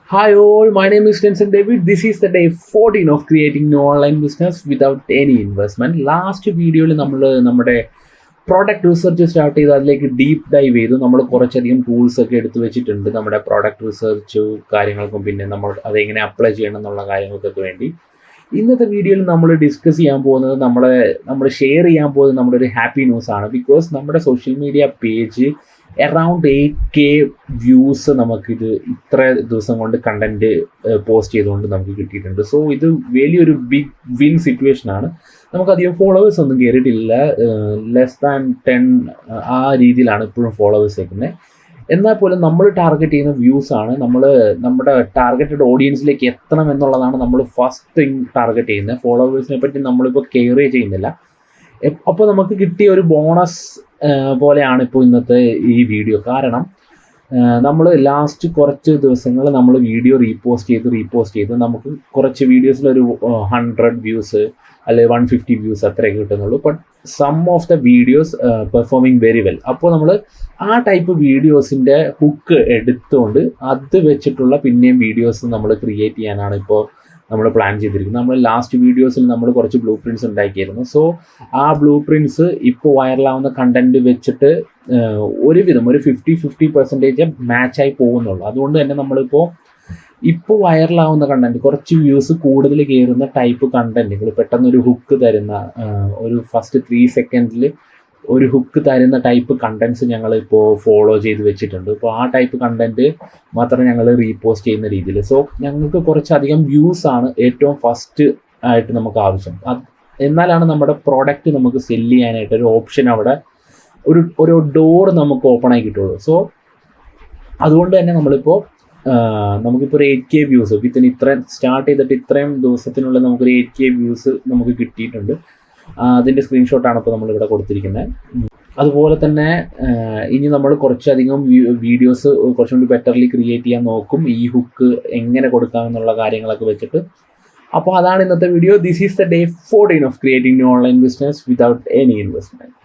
Hi all, my name is Vincent David. This is the day 14 of creating new online business without any investment. Last വീഡിയോയിൽ നമ്മൾ നമ്മുടെ product research start ചെയ്ത് അതിലേക്ക് deep dive ചെയ്തു. നമ്മൾ കുറച്ചധികം tools ഒക്കെ എടുത്തു വെച്ചിട്ടുണ്ട് നമ്മുടെ പ്രോഡക്റ്റ് റിസർച്ച് കാര്യങ്ങൾക്കും പിന്നെ നമ്മൾ അതെങ്ങനെ അപ്ലൈ ചെയ്യണം എന്നുള്ള കാര്യങ്ങൾക്കൊക്കെ വേണ്ടി. ഇന്നത്തെ വീഡിയോയിൽ നമ്മൾ ഡിസ്കസ് ചെയ്യാൻ പോകുന്നത് നമ്മൾ ഷെയർ ചെയ്യാൻ പോകുന്നത് നമ്മുടെ ഒരു ഹാപ്പി ന്യൂസ് ആണ്. ബിക്കോസ് നമ്മുടെ social media page around 8K views നമുക്കിത് ഇത്ര ദിവസം കൊണ്ട് കണ്ടന്റ് പോസ്റ്റ് ചെയ്തുകൊണ്ട് നമുക്ക് കിട്ടിയിട്ടുണ്ട്. സോ ഇത് വലിയൊരു ബിഗ് വിൻ സിറ്റുവേഷൻ ആണ്. നമുക്കധികം ഫോളോവേഴ്സ് ഒന്നും കയറിയിട്ടില്ല, ലെസ് ദാൻ 10 ആ രീതിയിലാണ് ഇപ്പോഴും ഫോളോവേഴ്സ് വെക്കുന്നത്. എന്നാൽ പോലും നമ്മൾ ടാർഗറ്റ് ചെയ്യുന്ന വ്യൂസ് ആണ്. നമ്മുടെ ടാർഗറ്റഡ് ഓഡിയൻസിലേക്ക് എത്തണം എന്നുള്ളതാണ് നമ്മൾ ഫസ്റ്റ് തിങ് ടാർഗറ്റ് ചെയ്യുന്നത്. ഫോളോവേഴ്സിനെ പറ്റി നമ്മളിപ്പോൾ കെയർ ചെയ്യുന്നില്ല. അപ്പോൾ നമുക്ക് കിട്ടിയ ഒരു ബോണസ് പോലെയാണ് ഇപ്പോൾ ഇന്നത്തെ ഈ വീഡിയോ. കാരണം നമ്മൾ ലാസ്റ്റ് കുറച്ച് ദിവസങ്ങൾ നമ്മൾ വീഡിയോ റീപോസ്റ്റ് ചെയ്ത് നമുക്ക് കുറച്ച് വീഡിയോസിലൊരു 100 വ്യൂസ് അല്ലെങ്കിൽ 150 വ്യൂസ് അത്രയൊക്കെ കിട്ടുന്നുള്ളൂ. But some of the videos performing very well. അപ്പോൾ നമ്മൾ ആ ടൈപ്പ് വീഡിയോസിൻ്റെ ഹുക്ക് എടുത്തുകൊണ്ട് അത് വെച്ചിട്ടുള്ള പിന്നെയും വീഡിയോസ് നമ്മൾ ക്രിയേറ്റ് ചെയ്യാനാണ് ഇപ്പോൾ നമ്മൾ പ്ലാൻ ചെയ്തിരിക്കുന്നത്. നമ്മൾ ലാസ്റ്റ് വീഡിയോസിൽ നമ്മൾ കുറച്ച് ബ്ലൂ പ്രിൻറ്റ്സ് ഉണ്ടാക്കിയിരുന്നു. സോ ആ ബ്ലൂ പ്രിൻറ്റ്സ് ഇപ്പോൾ വൈറലാവുന്ന കണ്ടന്റ് വെച്ചിട്ട് ഒരുവിധം ഒരു 50% മാച്ചായി പോകുന്നുള്ളൂ. അതുകൊണ്ട് തന്നെ നമ്മളിപ്പോൾ വൈറലാവുന്ന കണ്ടന്റ്, കുറച്ച് വ്യൂസ് കൂടുതൽ കയറുന്ന ടൈപ്പ് കണ്ടന്റുകൾ, പെട്ടെന്നൊരു ഹുക്ക് തരുന്ന ഒരു ഫസ്റ്റ് 3 സെക്കൻഡിൽ ഒരു ഹുക്ക് തരുന്ന ടൈപ്പ് കണ്ടന്റ്സ് ഞങ്ങളിപ്പോൾ ഫോളോ ചെയ്ത് വെച്ചിട്ടുണ്ട്. ഇപ്പോൾ ആ ടൈപ്പ് കണ്ടന്റ് മാത്രം ഞങ്ങൾ റീപോസ്റ്റ് ചെയ്യുന്ന രീതിയിൽ. സോ ഞങ്ങൾക്ക് കുറച്ചധികം വ്യൂസ് ആണ് ഏറ്റവും ഫസ്റ്റ് ആയിട്ട് നമുക്ക് ആവശ്യം. എന്നാലാണ് നമ്മുടെ പ്രോഡക്റ്റ് നമുക്ക് സെല്ല് ചെയ്യാനായിട്ട് ഒരു ഓപ്ഷൻ അവിടെ ഒരു ഡോർ നമുക്ക് ഓപ്പൺ ആയി കിട്ടുള്ളൂ. സോ അതുകൊണ്ട് തന്നെ നമുക്കിപ്പോൾ ഒരു 8K വ്യൂസ് വിത്തിൻ ഇത്രയും സ്റ്റാർട്ട് ചെയ്തിട്ട് ഇത്രയും ദിവസത്തിനുള്ളിൽ നമുക്കൊരു 8K വ്യൂസ് നമുക്ക് കിട്ടിയിട്ടുണ്ട്. അതിൻ്റെ സ്ക്രീൻഷോട്ടാണ് ഇപ്പോൾ നമ്മളിവിടെ കൊടുത്തിരിക്കുന്നത്. അതുപോലെ തന്നെ ഇനി നമ്മൾ കുറച്ചധികം വീഡിയോസ് കുറച്ചും കൂടി ബെറ്റർലി ക്രിയേറ്റ് ചെയ്യാൻ നോക്കും, ഈ ഹുക്ക് എങ്ങനെ കൊടുക്കാമെന്നുള്ള കാര്യങ്ങളൊക്കെ വെച്ചിട്ട്. അപ്പോൾ അതാണ് ഇന്നത്തെ video. This is the day 14 of creating new online business without any investment.